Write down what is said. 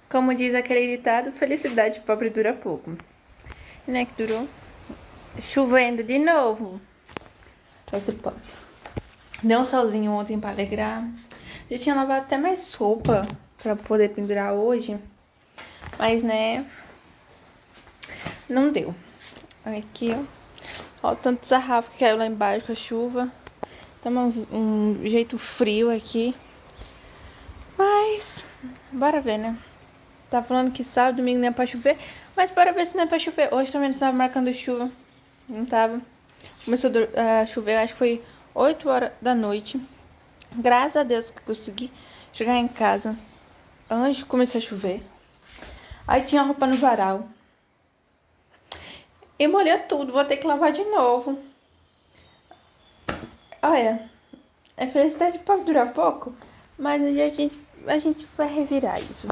Como diz aquele ditado, felicidade pobre dura pouco. Né, que durou? Chovendo de novo. Você pode. Deu um solzinho ontem pra alegrar. Já tinha lavado até mais roupa pra poder pendurar hoje. Mas, né, não deu. Aqui, ó. Ó, tanto sarrafo que caiu lá embaixo com a chuva. Tá um jeito frio aqui. Mas, bora ver, né? Tá falando que sábado, domingo não é pra chover. Mas bora ver se não é pra chover. Hoje também não tava marcando chuva. Não tava. Começou a chover, acho que foi 8 horas da noite. Graças a Deus que consegui chegar em casa antes de começar a chover. Aí tinha roupa no varal. E molhou tudo, vou ter que lavar de novo. Olha, a felicidade pode durar pouco, mas a gente vai revirar isso.